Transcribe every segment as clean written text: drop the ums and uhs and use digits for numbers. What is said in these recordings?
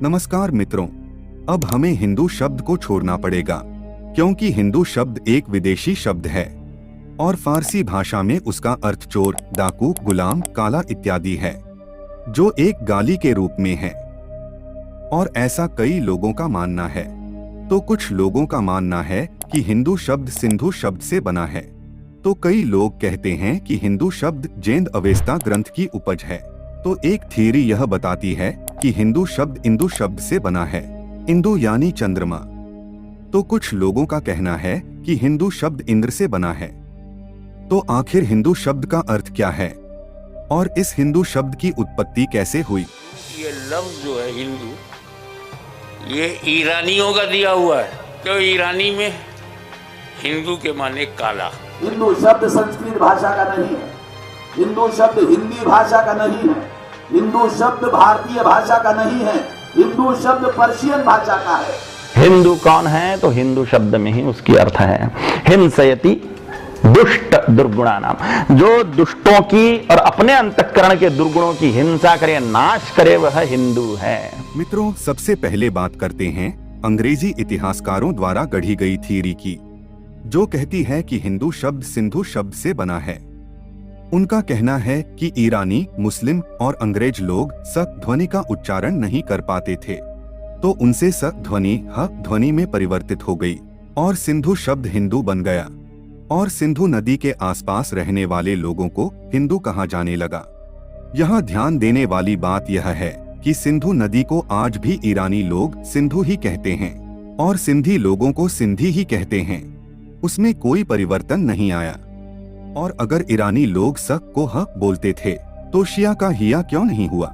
नमस्कार मित्रों, अब हमें हिंदू शब्द को छोड़ना पड़ेगा क्योंकि हिंदू शब्द एक विदेशी शब्द है और फारसी भाषा में उसका अर्थ चोर, डाकू, गुलाम, काला इत्यादि है, जो एक गाली के रूप में है। और ऐसा कई लोगों का मानना है। तो कुछ लोगों का मानना है कि हिंदू शब्द सिंधु शब्द से बना है, तो कई लोग कहते हैं कि हिंदू शब्द जैन अवेस्ता ग्रंथ की उपज है। तो एक थियरी यह बताती है कि हिंदू शब्द इंदु शब्द से बना है, इंदु यानी चंद्रमा। तो कुछ लोगों का कहना है कि हिंदू शब्द इंद्र से बना है। तो आखिर हिंदू शब्द का अर्थ क्या है और इस हिंदू शब्द की उत्पत्ति कैसे हुई? ये लफ्ज जो है हिंदू, ये ईरानियों का दिया हुआ है। तो ईरानी में हिंदू के माने काला। हिंदू शब्द संस्कृत भाषा का नहीं है, हिंदू शब्द हिंदी भाषा का नहीं है, हिंदू शब्द भारतीय भाषा का नहीं है, हिंदू शब्द पर्शियन भाषा का है। हिंदू कौन है? तो हिंदू शब्द में ही उसकी अर्थ है हिंसयति दुष्ट दुर्गुणा नाम, जो दुष्टों की और अपने अंतःकरण के दुर्गुणों की हिंसा करे, नाश करे, वह हिंदू है। मित्रों, सबसे पहले बात करते हैं अंग्रेजी इतिहासकारों द्वारा गढ़ी गई थियरी की, जो कहती है कि हिंदू शब्द सिंधु शब्द से बना है। उनका कहना है कि ईरानी, मुस्लिम और अंग्रेज लोग स ध्वनि का उच्चारण नहीं कर पाते थे, तो उनसे स ध्वनि ह ध्वनि में परिवर्तित हो गई और सिंधु शब्द हिंदू बन गया और सिंधु नदी के आसपास रहने वाले लोगों को हिंदू कहा जाने लगा। यहाँ ध्यान देने वाली बात यह है कि सिंधु नदी को आज भी ईरानी लोग सिंधु ही कहते हैं और सिंधी लोगों को सिंधी ही कहते हैं। उसमें कोई परिवर्तन नहीं आया। और अगर ईरानी लोग स को ह बोलते थे तो शिया का हिया क्यों नहीं हुआ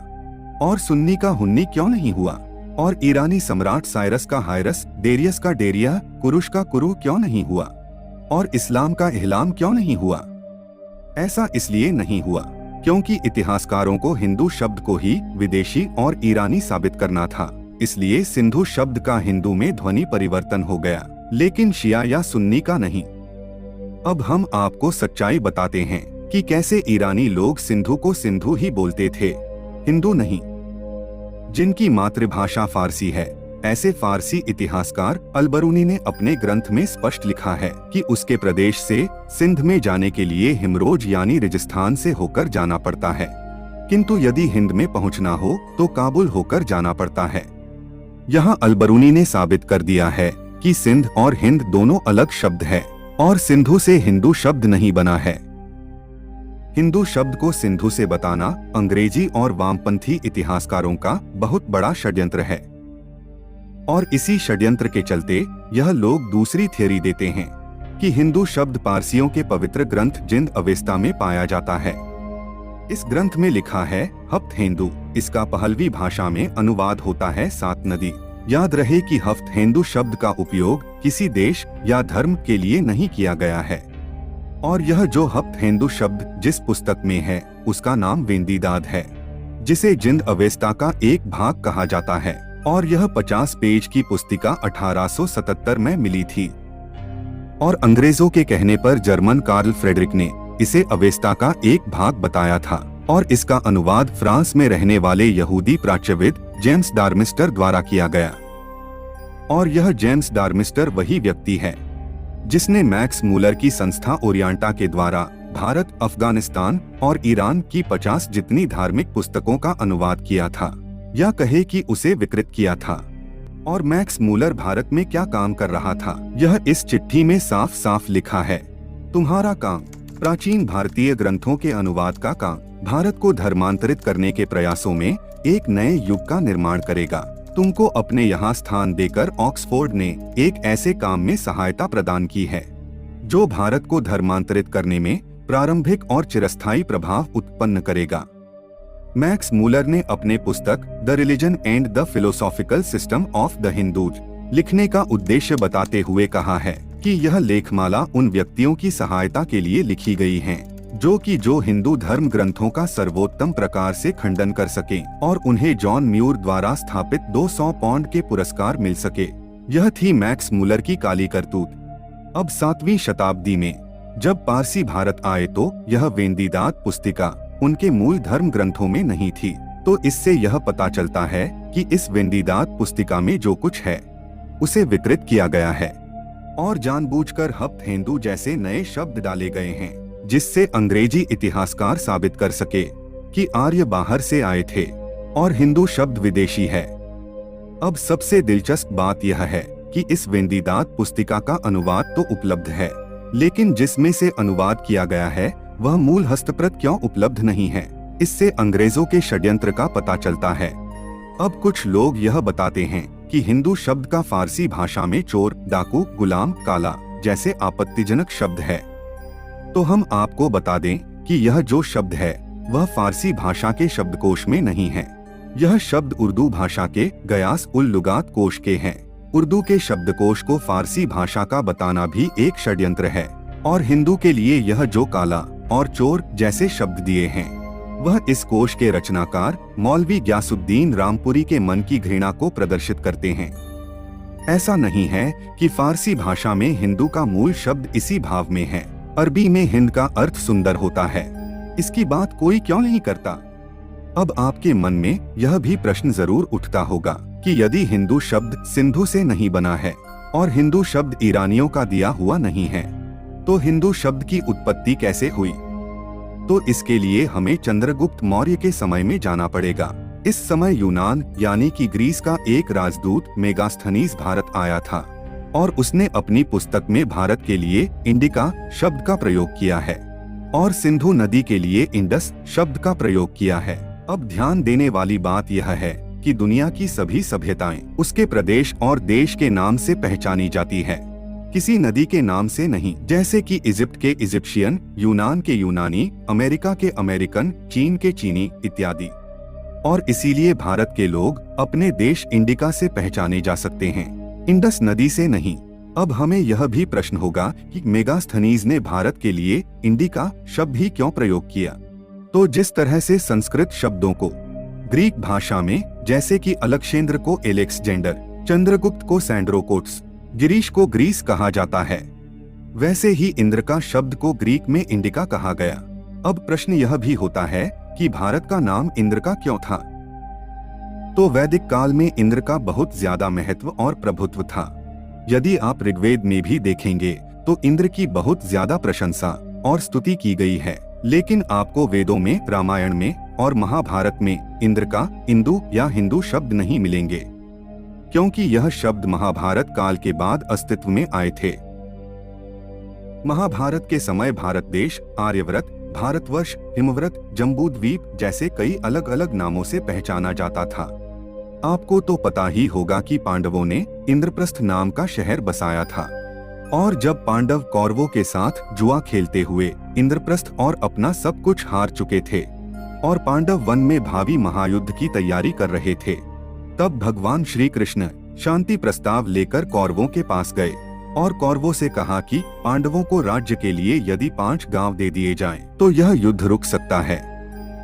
और सुन्नी का हुन्नी क्यों नहीं हुआ और ईरानी सम्राट साइरस का हायरस, डेरियस का डेरिया, कुरुश का कुरु क्यों नहीं हुआ और इस्लाम का इहलाम क्यों नहीं हुआ? ऐसा इसलिए नहीं हुआ क्योंकि इतिहासकारों को हिंदू शब्द को ही विदेशी और ईरानी साबित करना था, इसलिए सिंधु शब्द का हिंदू में ध्वनि परिवर्तन हो गया, लेकिन शिया या सुन्नी का नहीं। अब हम आपको सच्चाई बताते हैं कि कैसे ईरानी लोग सिंधु को सिंधु ही बोलते थे, हिंदू नहीं। जिनकी मातृभाषा फारसी है, ऐसे फारसी इतिहासकार अलबरूनी ने अपने ग्रंथ में स्पष्ट लिखा है कि उसके प्रदेश से सिंध में जाने के लिए हिमरोज यानी राजस्थान से होकर जाना पड़ता है, किंतु यदि हिंद में पहुंचना हो तो काबुल होकर जाना पड़ता है। यहाँ अलबरूनी ने साबित कर दिया है कि सिंध और हिंद दोनों अलग शब्द है और सिंधु से हिंदू शब्द नहीं बना है। हिंदू शब्द को सिंधु से बताना अंग्रेजी और वामपंथी इतिहासकारों का बहुत बड़ा षड्यंत्र है और इसी षड्यंत्र के चलते यह लोग दूसरी थियरी देते हैं कि हिंदू शब्द पारसियों के पवित्र ग्रंथ जिंद अवेस्ता में पाया जाता है। इस ग्रंथ में लिखा है हफ्त हिंदू, इसका पहलवी भाषा में अनुवाद होता है सात नदी। याद रहे कि हफ्त हिंदू शब्द का उपयोग किसी देश या धर्म के लिए नहीं किया गया है और यह जो हफ्त हिंदू शब्द जिस पुस्तक में है उसका नाम वेंदीदाद है, जिसे जिंद अवेस्ता का एक भाग कहा जाता है और यह 50 पेज की पुस्तिका 1877 में मिली थी और अंग्रेजों के कहने पर जर्मन कार्ल फ्रेडरिक ने इसे अवेस्ता का एक भाग बताया था और इसका अनुवाद फ्रांस में रहने वाले यहूदी प्राच्यविद जेम्स डार्मिस्टर द्वारा किया गया। और यह जेम्स डार्मिस्टर वही व्यक्ति है जिसने मैक्स मूलर की संस्था ओरिएंटा के द्वारा भारत, अफगानिस्तान और ईरान की 50 जितनी धार्मिक पुस्तकों का अनुवाद किया था या कहे कि उसे विकृत किया था। और मैक्स मूलर भारत में क्या काम कर रहा था, यह इस चिट्ठी में साफ साफ लिखा है। तुम्हारा काम प्राचीन भारतीय ग्रंथों के अनुवाद का काम भारत को धर्मांतरित करने के प्रयासों में एक नए युग का निर्माण करेगा। तुमको अपने यहाँ स्थान देकर ऑक्सफोर्ड ने एक ऐसे काम में सहायता प्रदान की है जो भारत को धर्मांतरित करने में प्रारंभिक और चिरस्थायी प्रभाव उत्पन्न करेगा। मैक्स मूलर ने अपने पुस्तक the religion and the philosophical system of the Hindus लिखने का उद्देश्य बताते हुए कहा है कि यह लेखमाला उन व्यक्तियों की सहायता के लिए लिखी गई है जो हिंदू धर्म ग्रंथों का सर्वोत्तम प्रकार से खंडन कर सके और उन्हें जॉन म्यूर द्वारा स्थापित 200 पाउंड के पुरस्कार मिल सके। यह थी मैक्स मूलर की काली करतूत। अब 7वीं शताब्दी में जब पारसी भारत आए तो यह वेंदीदाद पुस्तिका उनके मूल धर्म ग्रंथों में नहीं थी तो इससे यह पता चलता है कि इस वेंडीदात पुस्तिका में जो कुछ है उसे विकृत किया गया है और जानबूझकर हफ्त हिंदू जैसे नए शब्द डाले गए हैं, जिससे अंग्रेजी इतिहासकार साबित कर सके कि आर्य बाहर से आए थे और हिंदू शब्द विदेशी है। अब सबसे दिलचस्प बात यह है कि इस वेंडीदात पुस्तिका का अनुवाद तो उपलब्ध है, लेकिन जिसमें से अनुवाद किया गया है वह मूल हस्तप्रत क्यों उपलब्ध नहीं है। इससे अंग्रेजों के षड्यंत्र का पता चलता है। अब कुछ लोग यह बताते हैं कि हिंदू शब्द का फारसी भाषा में चोर, डाकू, गुलाम, काला जैसे आपत्तिजनक शब्द है। तो हम आपको बता दें कि यह जो शब्द है वह फारसी भाषा के शब्दकोश में नहीं है। यह शब्द उर्दू भाषा के गयास उल लुगात कोश के हैं। उर्दू के शब्दकोश को फारसी भाषा का बताना भी एक षड्यंत्र है और हिंदू के लिए यह जो काला और चोर जैसे शब्द दिए हैं वह इस कोश के रचनाकार मौलवी ग्यासुद्दीन रामपुरी के मन की घृणा को प्रदर्शित करते हैं। ऐसा नहीं है कि फारसी भाषा में हिंदू का मूल शब्द इसी भाव में है। अरबी में हिंद का अर्थ सुंदर होता है, इसकी बात कोई क्यों नहीं करता। अब आपके मन में यह भी प्रश्न जरूर उठता होगा कि यदि हिंदू शब्द सिंधु से नहीं बना है और हिंदू शब्द ईरानियों का दिया हुआ नहीं है तो हिंदू शब्द की उत्पत्ति कैसे हुई। तो इसके लिए हमें चंद्रगुप्त मौर्य के समय में जाना पड़ेगा। इस समय यूनान यानी कि ग्रीस का एक राजदूत मेगास्थनीज भारत आया था और उसने अपनी पुस्तक में भारत के लिए इंडिका शब्द का प्रयोग किया है और सिंधु नदी के लिए इंडस शब्द का प्रयोग किया है। अब ध्यान देने वाली बात यह है कि दुनिया की सभी सभ्यताएं उसके प्रदेश और देश के नाम से पहचानी जाती है, किसी नदी के नाम से नहीं, जैसे कि इजिप्ट के इजिप्शियन, यूनान के यूनानी, अमेरिका के अमेरिकन, चीन के चीनी इत्यादि। और इसीलिए भारत के लोग अपने देश इंडिका से पहचाने जा सकते हैं, इंडस नदी से नहीं। अब हमें यह भी प्रश्न होगा कि मेगास्थनीज ने भारत के लिए इंडिका शब्द ही क्यों प्रयोग किया। तो जिस तरह से संस्कृत शब्दों को ग्रीक भाषा में, जैसे कि अलक्षेंद्र को एलेक्सजेंडर, चंद्रगुप्त को सैंड्रोकोट्स, गिरीश को ग्रीस कहा जाता है, वैसे ही इंद्र का शब्द को ग्रीक में इंडिका कहा गया। अब प्रश्न यह भी होता है कि भारत का नाम इंद्र का क्यों था। तो वैदिक काल में इंद्र का बहुत ज्यादा महत्व और प्रभुत्व था। यदि आप ऋग्वेद में भी देखेंगे तो इंद्र की बहुत ज्यादा प्रशंसा और स्तुति की गई है, लेकिन आपको वेदों में, रामायण में और महाभारत में इंद्र का इंदु या हिंदू शब्द नहीं मिलेंगे, क्योंकि यह शब्द महाभारत काल के बाद अस्तित्व में आए थे। महाभारत के समय भारत देश आर्यव्रत, भारतवर्ष, हिमव्रत, जम्बूद्वीप जैसे कई अलग अलग नामों से पहचाना जाता था। आपको तो पता ही होगा कि पांडवों ने इंद्रप्रस्थ नाम का शहर बसाया था और जब पांडव कौरवों के साथ जुआ खेलते हुए इंद्रप्रस्थ और अपना सब कुछ हार चुके थे और पांडव वन में भावी महायुद्ध की तैयारी कर रहे थे, तब भगवान श्री कृष्ण शांति प्रस्ताव लेकर कौरवों के पास गए और कौरवों से कहा कि पांडवों को राज्य के लिए यदि 5 गांव दे दिए जाएं, तो यह युद्ध रुक सकता है।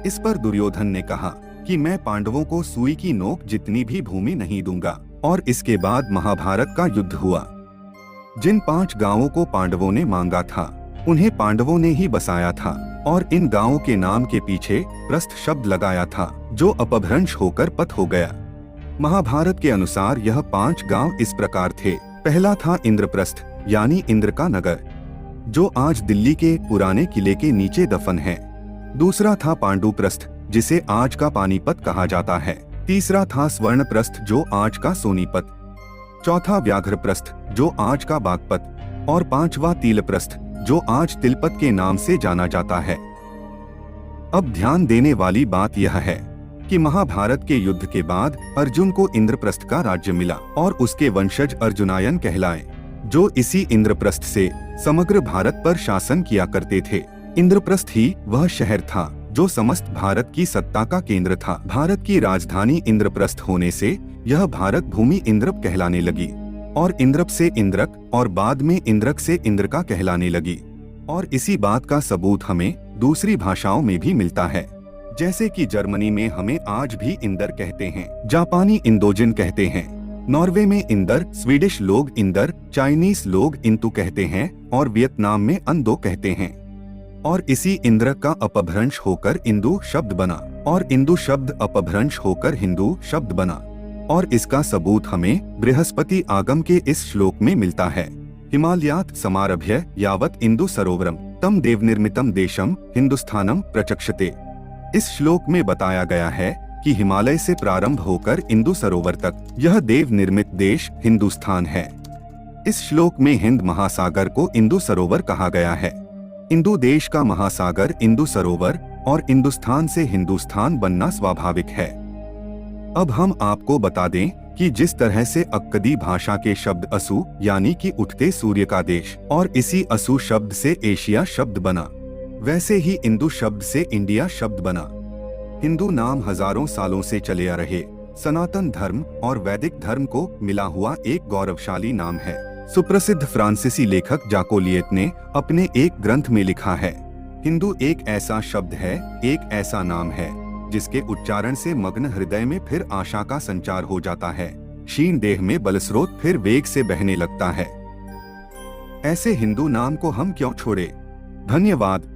इस पर दुर्योधन ने कहा कि मैं पांडवों को सुई की नोक जितनी भी भूमि नहीं दूंगा। और इसके बाद महाभारत का युद्ध हुआ। जिन 5 गांवों को पांडवों ने मांगा था उन्हें पांडवों ने ही बसाया था और इन गांवों के नाम के पीछे प्रस्थ शब्द लगाया था, जो अपभ्रंश होकर पथ हो गया। महाभारत के अनुसार यह 5 गांव इस प्रकार थे। पहला था इंद्रप्रस्थ यानी इंद्र का नगर, जो आज दिल्ली के पुराने किले के नीचे दफन है। दूसरा था पांडुप्रस्थ, जिसे आज का पानीपत कहा जाता है। तीसरा था स्वर्णप्रस्थ, जो आज का सोनीपत। चौथा व्याघ्रप्रस्थ, जो आज का बागपत, और 5वां तिलप्रस्थ, जो आज तिलपत के नाम से जाना जाता है। अब ध्यान देने वाली बात यह है कि महाभारत के युद्ध के बाद अर्जुन को इंद्रप्रस्थ का राज्य मिला और उसके वंशज अर्जुनायन कहलाए, जो इसी इंद्रप्रस्थ से समग्र भारत पर शासन किया करते थे। इंद्रप्रस्थ ही वह शहर था जो समस्त भारत की सत्ता का केंद्र था। भारत की राजधानी इंद्रप्रस्थ होने से यह भारत भूमि इंद्रप कहलाने लगी और इंद्रप से इंद्रक और बाद में इंद्रक से इंद्रका कहलाने लगी। और इसी बात का सबूत हमें दूसरी भाषाओं में भी मिलता है, जैसे कि जर्मनी में हमें आज भी इंदर कहते हैं, जापानी इंदोजिन कहते हैं, नॉर्वे में इंदर, स्वीडिश लोग इंदर, चाइनीस लोग इंतु कहते हैं और वियतनाम में अंदो कहते हैं। और इसी इंद्र का अपभ्रंश होकर इंदु शब्द बना और इंदु शब्द अपभ्रंश होकर हिंदू शब्द बना। और इसका सबूत हमें बृहस्पति आगम के इस श्लोक में मिलता है। हिमालयात् समारभ्य यावत् इंदु सरोवरम तम देवनिर्मितम देशम हिंदुस्थानम प्रचक्षते। इस श्लोक में बताया गया है कि हिमालय से प्रारंभ होकर इंदु सरोवर तक यह देव निर्मित देश हिंदुस्तान है। इस श्लोक में हिंद महासागर को इंदु सरोवर कहा गया है। इंदु देश का महासागर इंदु सरोवर और हिंदुस्तान से हिंदुस्तान बनना स्वाभाविक है। अब हम आपको बता दें कि जिस तरह से अक्कदी भाषा के शब्द असु यानी कि उठते सूर्य का देश और इसी असु शब्द से एशिया शब्द बना, वैसे ही इंदु शब्द से इंडिया शब्द बना। हिंदू नाम हजारों सालों से चले आ रहे सनातन धर्म और वैदिक धर्म को मिला हुआ एक गौरवशाली नाम है। सुप्रसिद्ध फ्रांसीसी लेखक जाकोलिएट ने अपने एक ग्रंथ में लिखा है, हिंदू एक ऐसा शब्द है, एक ऐसा नाम है जिसके उच्चारण से मग्न हृदय में फिर आशा का संचार हो जाता है, क्षीण देह में बलस्रोत फिर वेग से बहने लगता है। ऐसे हिंदू नाम को हम क्यों छोड़े? धन्यवाद।